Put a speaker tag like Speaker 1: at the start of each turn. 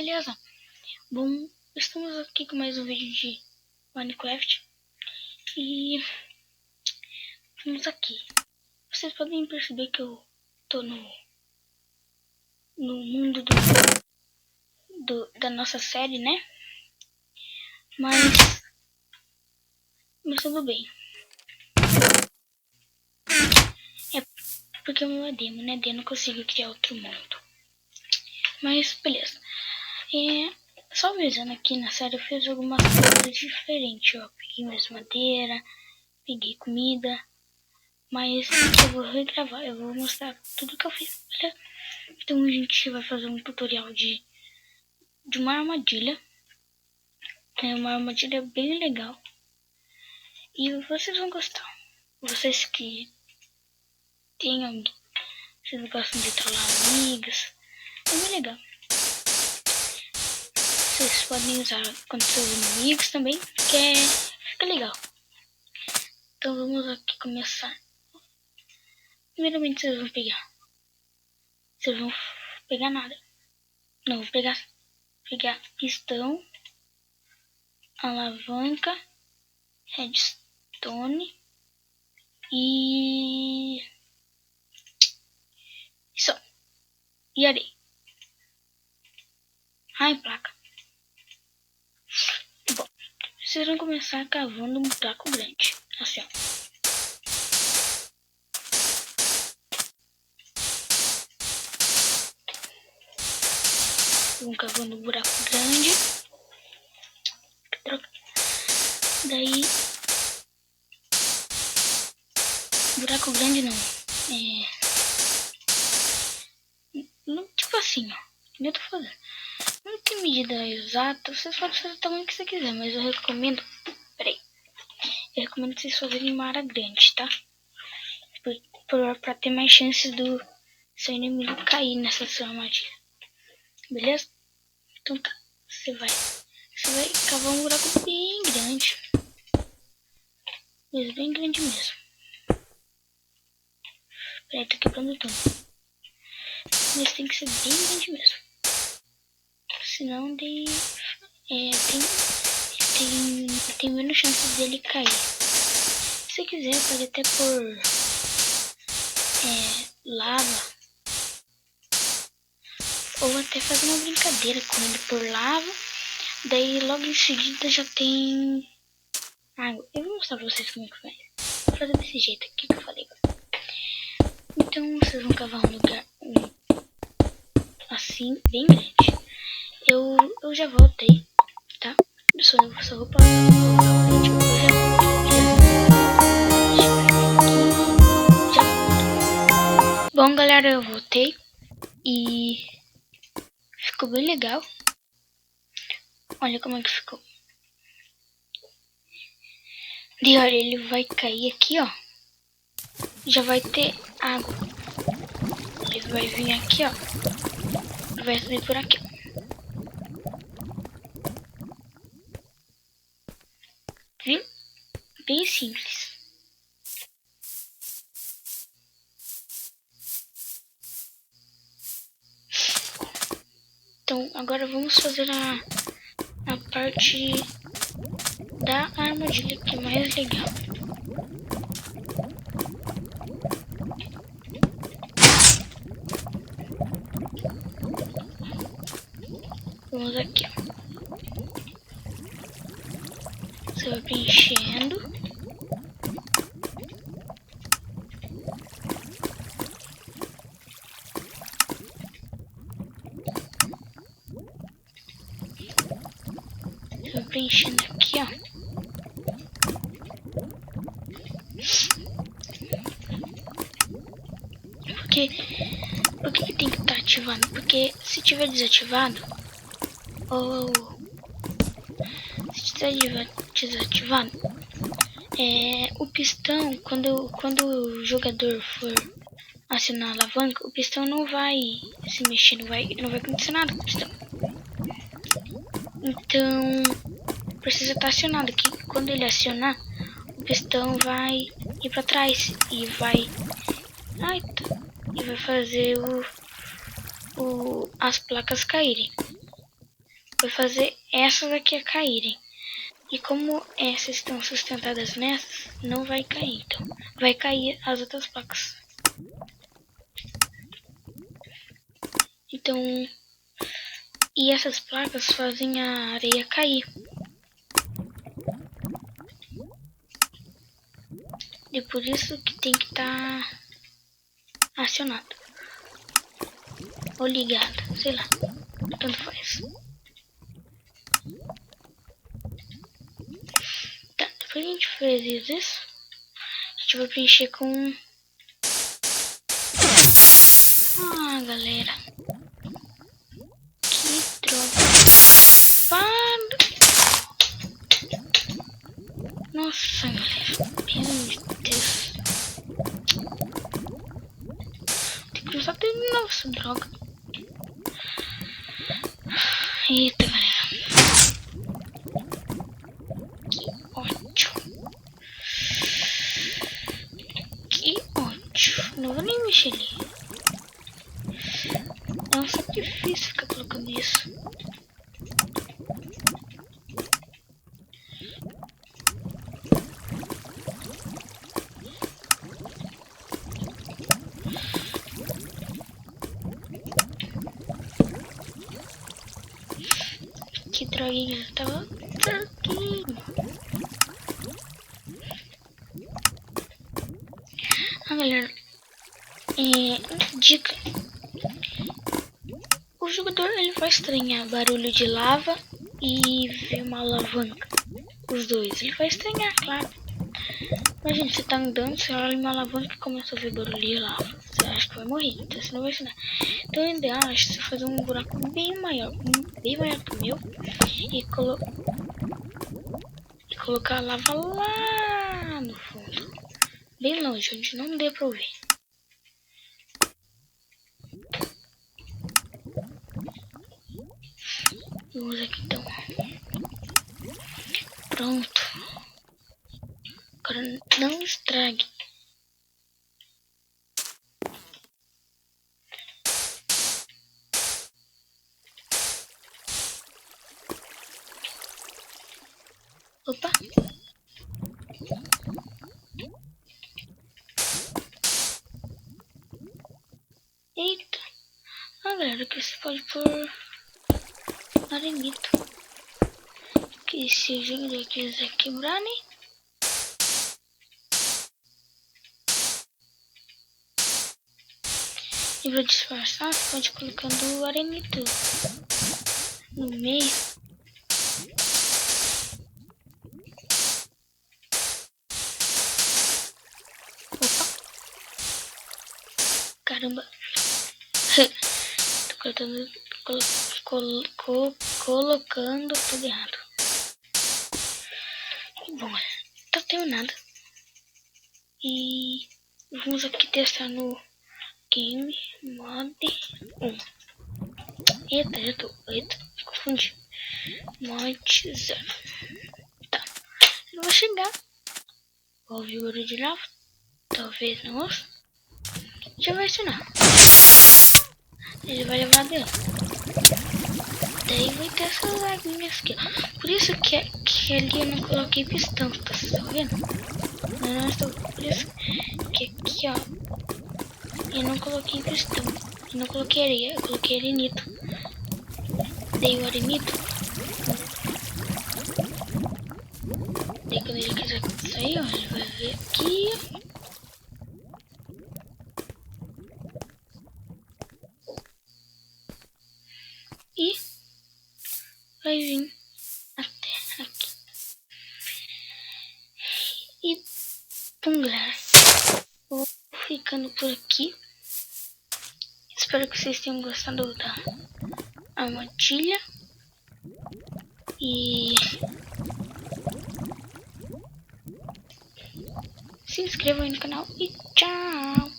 Speaker 1: beleza? Bom, estamos aqui com mais um vídeo de Minecraft. E vamos aqui. Vocês podem perceber que eu tô no mundo da nossa série, né? Mas tudo bem. É porque o meu é demo, né? Eu não consigo criar outro mundo. Mas beleza. Só avisando aqui, na série eu fiz algumas coisas diferentes, ó. Peguei mais madeira, peguei comida, mas eu vou regravar, eu vou mostrar tudo que eu fiz, beleza? Então a gente vai fazer um tutorial de uma armadilha. É uma armadilha bem legal. E vocês vão gostar. Vocês que vocês gostam de trollar amigas, é bem legal. Vocês podem usar contra seus inimigos também, que fica legal. Então vamos aqui começar. Primeiramente vocês vão pegar nada. Não, vou pegar pistão, alavanca, redstone e só. E areia. Ai, placa. Bom, vocês vão começar cavando um buraco grande. Assim, ó. Vão cavando um buraco grande. Daí... buraco grande não. Tipo assim, ó. Eu tô fazendo. Não tem medida exata. Vocês podem fazer o tamanho que você quiser. Mas eu recomendo... Peraí. Eu recomendo vocês fazerem uma área grande, tá? Pra ter mais chances do seu inimigo cair nessa sua armadilha. Beleza? Então tá. Você vai cavar um buraco bem grande. Mas bem grande mesmo. Peraí, tô quebrando tudo. Mas tem que ser bem grande mesmo. Senão tem menos chances dele cair. Se você quiser, pode até pôr lava. Ou até fazer uma brincadeira com ele por lava. Daí logo em seguida já tem água. Eu vou mostrar pra vocês como é que faz. Vou fazer desse jeito aqui que eu falei. Então vocês vão cavar um lugar assim, bem grande. Eu já voltei, tá? Eu só vou pausar o vídeo. Eu já volto. Bom, galera, eu voltei. E ficou bem legal. Olha como é que ficou. E olha, ele vai cair aqui, ó. Já vai ter água. Ele vai vir aqui, ó. Vai subir por aqui. Viu? Bem simples. Então, agora vamos fazer a parte da armadilha, que é mais legal. Vamos aqui, ó. Você vai preenchendo. Você vai preenchendo aqui, ó. Por que tem que estar ativado? Porque se tiver desativado, ou se estiver desativado, o pistão, quando o jogador for acionar a alavanca, o pistão não vai se mexer, não vai acontecer nada com o pistão. Então precisa estar acionado, que quando ele acionar, o pistão vai ir para trás e vai fazer as placas caírem. vai fazer essas aqui a caírem. E como essas estão sustentadas nessas, não vai cair. Então, vai cair as outras placas. Então, e essas placas fazem a areia cair. E por isso que tem que estar acionado. Ou ligado, sei lá. Tanto faz. Tá, depois a gente fez isso. A gente vai preencher com... Ah, galera. Que droga. Para! Nossa, galera. Meu Deus. Tem que usar de novo essa droga. Eita, galera. Que ódio. Que ódio. Não vou nem mexer ali. É um sacrifício ficar colocando isso. Que droguinha. Tava droguinha. Ah, galera. Dica. O jogador ele vai estranhar barulho de lava e ver uma alavanca. Os dois. Ele vai estranhar, claro. Imagina, você tá andando, você olha uma alavanca e começa a ver barulho de lava. Você acha que vai morrer, então você não vai ensinar. Então o ideal é você fazer um buraco bem maior que o meu. E colocar a lava lá no fundo. Bem longe, onde não dê pra ouvir. Vamos aqui então. Pronto. Agora não estrague. Opa. Eita. Ah, galera, que você pode pôr arenito. Que se o jogador quiser quebrar, né? E pra disfarçar, você pode ir colocando o arenito no meio. Opa. Caramba. Tô colocando tudo errado. Bom, tá terminado. E vamos aqui testar no Game Mode 1. Eita, confundi. Mod 0. Tá. Ele vai chegar. Vou ouvir o barulho de lava. Talvez não ouça. Já vai acionar. Ele vai levar dentro. Daí vai ter essas aguinhas aqui, ó. Por isso que ali eu não coloquei pistão, tá vendo? Não estou. Por isso que aqui, ó, eu não coloquei pistão. Eu não coloquei areia, eu coloquei arenito. Dei o arenito. Daí quando ele quiser sair, ó, ele vai ver aqui, ó. E vai vir até aqui. E bom, galera, vou ficando por aqui. Espero que vocês tenham gostado da armadilha. E se inscrevam aí no canal e tchau!